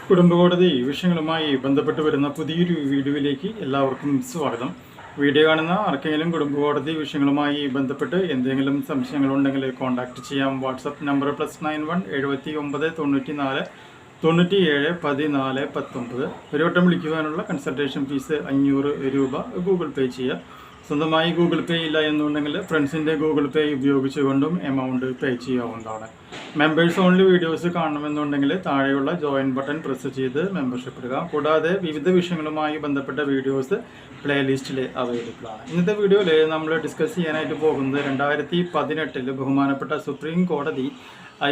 കുടുംബകോടതി വിഷയങ്ങളുമായി ബന്ധപ്പെട്ട് വരുന്ന പുതിയൊരു വീഡിയോയിലേക്ക് എല്ലാവർക്കും സ്വാഗതം. വീഡിയോ കാണുന്ന ആർക്കെങ്കിലും കുടുംബകോടതി വിഷയങ്ങളുമായി ബന്ധപ്പെട്ട് എന്തെങ്കിലും സംശയങ്ങളുണ്ടെങ്കിൽ കോൺടാക്ട് ചെയ്യാം. WhatsApp number +91 79 94 97 14 19. ഒരു വട്ടം വിളിക്കുവാനുള്ള കൺസൾട്ടേഷൻ ഫീസ് 500 രൂപ ഗൂഗിൾ പേ ചെയ്യുക. സ്വന്തമായി ഗൂഗിൾ പേ ഇല്ല എന്നുണ്ടെങ്കിൽ ഫ്രണ്ട്സിൻ്റെ ഗൂഗിൾ പേ ഉപയോഗിച്ചുകൊണ്ടും എമൗണ്ട് പേ ചെയ്യാവുന്നതാണ്. മെമ്പേഴ്സ് ഓൺലി വീഡിയോസ് കാണണമെന്നുണ്ടെങ്കിൽ താഴെയുള്ള ജോയിൻ ബട്ടൺ പ്രസ് ചെയ്ത് മെമ്പർഷിപ്പ് എടുക്കുക. കൂടാതെ വിവിധ വിഷയങ്ങളുമായി ബന്ധപ്പെട്ട വീഡിയോസ് പ്ലേലിസ്റ്റിൽ അവൈലബിൾ ആണ്. ഇന്നത്തെ വീഡിയോയിൽ നമ്മൾ ഡിസ്കസ് ചെയ്യാനായിട്ട് പോകുന്നത് 2018 ബഹുമാനപ്പെട്ട സുപ്രീം കോടതി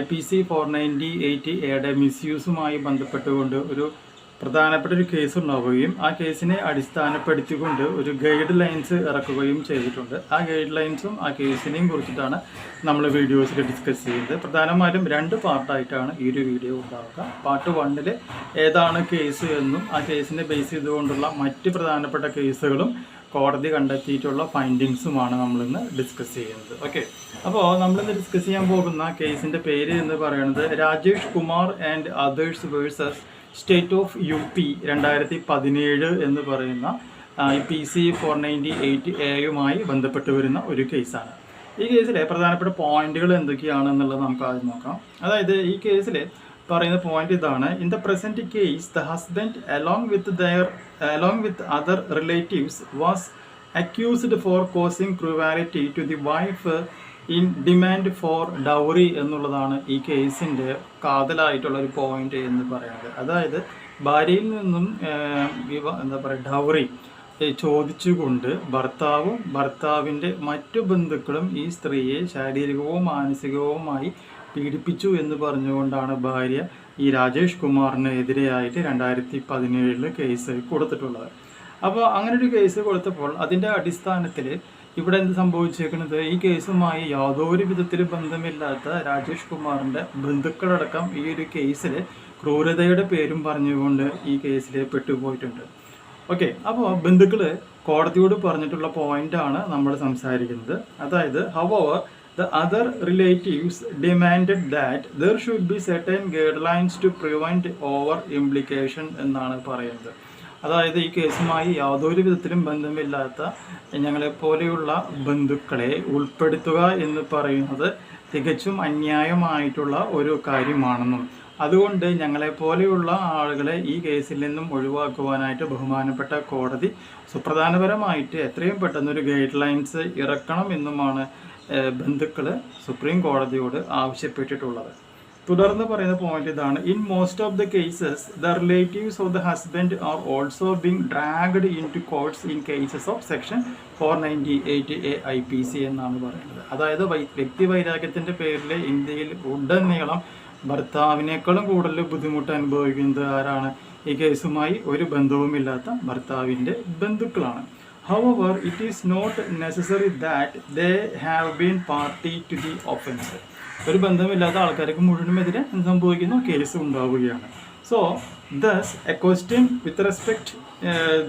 IPC 498A മിസ്യൂസുമായി ബന്ധപ്പെട്ടുകൊണ്ട് ഒരു പ്രധാനപ്പെട്ട ഒരു കേസ് ഉണ്ടാവുകയും ആ കേസിനെ അടിസ്ഥാനപ്പെടുത്തിക്കൊണ്ട് ഒരു ഗൈഡ് ലൈൻസ് ഇറക്കുകയും ചെയ്തിട്ടുണ്ട്. ആ ഗൈഡ് ലൈൻസും ആ കേസിനെയും കുറിച്ചിട്ടാണ് നമ്മൾ വീഡിയോസിൽ ഡിസ്കസ് ചെയ്യുന്നത്. പ്രധാനമായിട്ടും 2 പാർട്ടായിട്ടാണ് ഈ ഒരു വീഡിയോ ഉണ്ടാവുക. പാർട്ട് 1 ഏതാണ് കേസ് എന്നും ആ കേസിനെ ബേസ് ചെയ്തുകൊണ്ടുള്ള മറ്റ് പ്രധാനപ്പെട്ട കേസുകളും കോടതി കണ്ടെത്തിയിട്ടുള്ള ഫൈൻഡിങ്സുമാണ് നമ്മളിന്ന് ഡിസ്കസ് ചെയ്യുന്നത്. ഓക്കെ, അപ്പോൾ നമ്മളിന്ന് ഡിസ്കസ് ചെയ്യാൻ പോകുന്ന കേസിൻ്റെ പേര് എന്ന് പറയുന്നത് Rajesh Kumar and others versus state of UP 2017 എന്ന് പറയുന്ന IPC 498A ബന്ധപ്പെട്ട് വരുന്ന ഒരു കേസാണ്. ഈ കേസിലെ പ്രധാനപ്പെട്ട പോയിന്റുകൾ എന്തൊക്കെയാണെന്നുള്ളത് നമുക്ക് ആദ്യം നോക്കാം. അതായത് ഈ കേസിൽ പറയുന്ന പോയിന്റ് ഇതാണ്: in the present case the husband along with other relatives was accused for causing cruelty to the wife in demand for dowry എന്നുള്ളതാണ് ഈ കേസിൻ്റെ കാതലായിട്ടുള്ള ഒരു പോയിന്റ് എന്ന് പറയുന്നത്. അതായത് ഭാര്യയിൽ നിന്നും ഡൗറി ചോദിച്ചുകൊണ്ട് ഭർത്താവിൻ്റെ മറ്റു ബന്ധുക്കളും ഈ സ്ത്രീയെ ശാരീരികവും മാനസികവുമായി പീഡിപ്പിച്ചു എന്ന് പറഞ്ഞുകൊണ്ടാണ് ഭാര്യ ഈ രാജേഷ് കുമാറിന് എതിരെയായിട്ട് 2017 കേസ് കൊടുത്തിട്ടുള്ളത്. അപ്പോൾ അങ്ങനെ ഒരു കേസ് കൊടുത്തപ്പോൾ അതിൻ്റെ അടിസ്ഥാനത്തിൽ ഇവിടെ എന്ത് സംഭവിച്ചേക്കുന്നത്, ഈ കേസുമായി യാതൊരു വിധത്തിൽ ബന്ധമില്ലാത്ത രാജേഷ് കുമാറിൻ്റെ ബന്ധുക്കളടക്കം ഈ ഒരു കേസിൽ ക്രൂരതയുടെ പേരും പറഞ്ഞുകൊണ്ട് ഈ കേസിൽ പെട്ടുപോയിട്ടുണ്ട്. ഓക്കെ, അപ്പോൾ ബന്ധുക്കൾ കോടതിയോട് പറഞ്ഞിട്ടുള്ള പോയിന്റാണ് നമ്മൾ സംസാരിക്കുന്നത്. അതായത് however the other relatives demanded that there should be certain guidelines to prevent over implication എന്നാണ് പറയുന്നത്. അതായത് ഈ കേസുമായി യാതൊരു വിധത്തിലും ബന്ധമില്ലാത്ത ഞങ്ങളെപ്പോലെയുള്ള ബന്ധുക്കളെ ഉൾപ്പെടുത്തുക എന്ന് പറയുന്നത് തികച്ചും അന്യായമായിട്ടുള്ള ഒരു കാര്യമാണെന്നും അതുകൊണ്ട് ഞങ്ങളെപ്പോലെയുള്ള ആളുകളെ ഈ കേസിൽ നിന്നും ഒഴിവാക്കുവാനായിട്ട് ബഹുമാനപ്പെട്ട കോടതി സുപ്രധാനപരമായിട്ട് എത്രയും പെട്ടെന്നൊരു ഗൈഡ് ലൈൻസ് ഇറക്കണം എന്നുമാണ് ബന്ധുക്കൾ സുപ്രീം കോടതിയോട് ആവശ്യപ്പെട്ടിട്ടുള്ളത്. തുടർന്ന് പറയുന്ന പോയിന്റ് ഇതാണ്: in most of the cases the relatives of the husband are also being dragged into courts in cases of section 498A IPC എന്നാണ് പറയുന്നത്. അതായത് വ്യക്തി വൈരാഗ്യത്തിൻ്റെ പേരിൽ ഇന്ത്യയിൽ ഉടനീളം ഭർത്താവിനേക്കാളും കൂടുതൽ ബുദ്ധിമുട്ട് അനുഭവിക്കുന്നത് ആരാണ്? ഈ കേസുമായി ഒരു ബന്ധവുമില്ലാത്ത ഭർത്താവിൻ്റെ ബന്ധുക്കളാണ്. However, it is not necessary that they have been party to the offence. ഒരു ബന്ധമില്ലാത്ത ആൾക്കാർക്ക് മുഴുവനും എതിരെ എന്ത് സംഭവിക്കുന്നു? കേസ് ഉണ്ടാവുകയാണ്. So, thus, a question with respect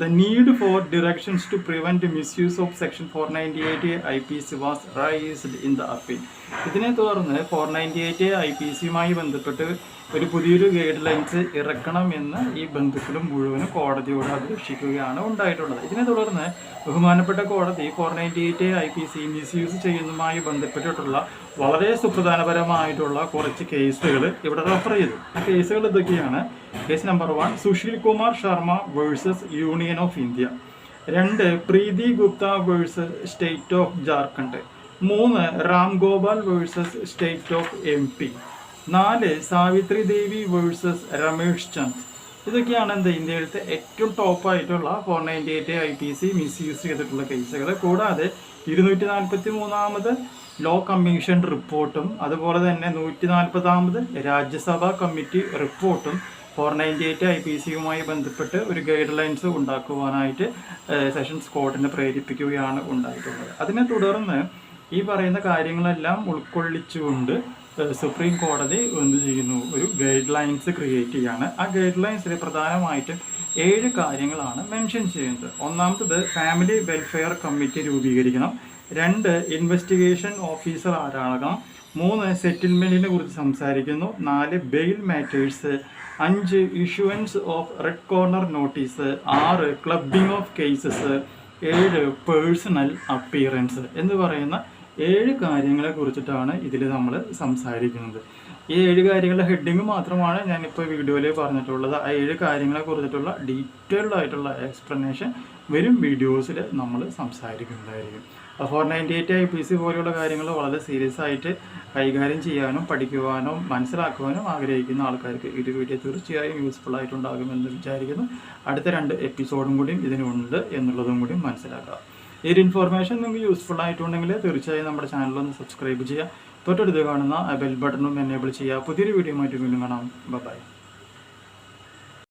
the need for directions to prevent misuse of section 498A IPC was raised in the appeal. ഇതിനെ തുടർന്ന് 498A IPCയുമായി ബന്ധപ്പെട്ട് ഒരു പുതിയൊരു ഗൈഡ് ലൈൻസ് ഇറക്കണമെന്ന് ഈ ബന്ധുക്കളും മുഴുവനും കോടതിയോട് അപേക്ഷിക്കുകയാണ് ഉണ്ടായിട്ടുള്ളത്. ഇതിനെ തുടർന്ന് ബഹുമാനപ്പെട്ട കോടതി 498A IPC മിസ്യൂസ് ചെയ്യുന്നതുമായി ബന്ധപ്പെട്ടിട്ടുള്ള വളരെ സുപ്രധാനപരമായിട്ടുള്ള കുറച്ച് കേസുകൾ ഇവിടെ റെഫർ ചെയ്തു. ആ കേസുകൾ ഇതൊക്കെയാണ്: case number 1 Sushil Kumar Sharma versus union of India, 2 Preeti Gupta versus state of Jharkhand, 3 Ram Gopal versus state of MP, 4 Savitri Devi versus Ramesh Chand. ഇതൊക്കെയാണ് ഇന്ത്യയിലത്തെ ഏറ്റവും ടോപ്പായിട്ടുള്ള 498A IPC മിസ്യൂസ് ചെയ്തിട്ടുള്ള കേസുകൾ. കൂടാതെ 243ാമത് ലോ കമ്മീഷൻ റിപ്പോർട്ടും അതുപോലെ തന്നെ 140ാമത് രാജ്യസഭാ കമ്മിറ്റി റിപ്പോർട്ടും 498 IPCയുമായി ബന്ധപ്പെട്ട് ഒരു ഗൈഡ് ലൈൻസ് ഉണ്ടാക്കുവാനായിട്ട് സെഷൻസ് കോർട്ടിനെ പ്രേരിപ്പിക്കുകയാണ് ഉണ്ടായിട്ടുള്ളത്. അതിനെ തുടർന്ന് ഈ പറയുന്ന കാര്യങ്ങളെല്ലാം ഉൾക്കൊള്ളിച്ചുകൊണ്ട് സുപ്രീം കോടതി എന്ത് ചെയ്യുന്നു? ഒരു ഗൈഡ് ലൈൻസ് ക്രിയേറ്റ് ചെയ്യാണ്. ആ ഗൈഡ് ലൈൻസിൽ പ്രധാനമായിട്ടും 7 കാര്യങ്ങളാണ് മെൻഷൻ ചെയ്യുന്നത്. ഒന്നാമത്തത് ഫാമിലി വെൽഫെയർ കമ്മിറ്റി രൂപീകരിക്കണം, 2 ഇൻവെസ്റ്റിഗേഷൻ ഓഫീസർ ആരാകണം, 3 സെറ്റിൽമെൻറ്റിനെ കുറിച്ച് സംസാരിക്കുന്നു, 4 bail matters 5 issuance of red corner notice, 6 clubbing of cases, 7 personal appearance എന്ന് പറയുന്ന 7 കാര്യങ്ങളെ കുറിച്ചിട്ടാണ് ഇതിൽ നമ്മൾ സംസാരിക്കുന്നത്. ഈ 7 കാര്യങ്ങളുടെ ഹെഡിങ് മാത്രമാണ് ഞാനിപ്പോൾ വീഡിയോയിൽ പറഞ്ഞിട്ടുള്ളത്. ആ 7 കാര്യങ്ങളെ കുറിച്ചിട്ടുള്ള ഡീറ്റെയിൽഡ് ആയിട്ടുള്ള എക്സ്പ്ലനേഷൻ വരും വീഡിയോസിൽ നമ്മൾ സംസാരിക്കുന്നതായിരിക്കും. 498 IPC പോലെയുള്ള കാര്യങ്ങൾ വളരെ സീരിയസ് ആയിട്ട് കൈകാര്യം ചെയ്യാനും പഠിക്കുവാനും മനസ്സിലാക്കുവാനും ആഗ്രഹിക്കുന്ന ആൾക്കാർക്ക് ഈ വീഡിയോ തീർച്ചയായും യൂസ്ഫുൾ ആയിട്ടുണ്ടാകുമെന്ന് വിചാരിക്കുന്നു. അടുത്ത 2 എപ്പിസോഡും കൂടി ഇതിനുണ്ട് എന്നുള്ളതും കൂടി മനസ്സിലാക്കുക. ഈ ഒരു ഇൻഫോർമേഷൻ നിങ്ങൾക്ക് യൂസ്ഫുൾ ആയിട്ടുണ്ടെങ്കിൽ തീർച്ചയായും നമ്മുടെ ചാനലൊന്ന് സബ്സ്ക്രൈബ് ചെയ്യുക. തൊട്ടടുത്ത് കാണുന്ന ബെൽ ബട്ടണും എനേബിൾ ചെയ്യുക. പുതിയൊരു വീഡിയോ ആയിട്ട് വീണ്ടും കാണാം. ബൈ.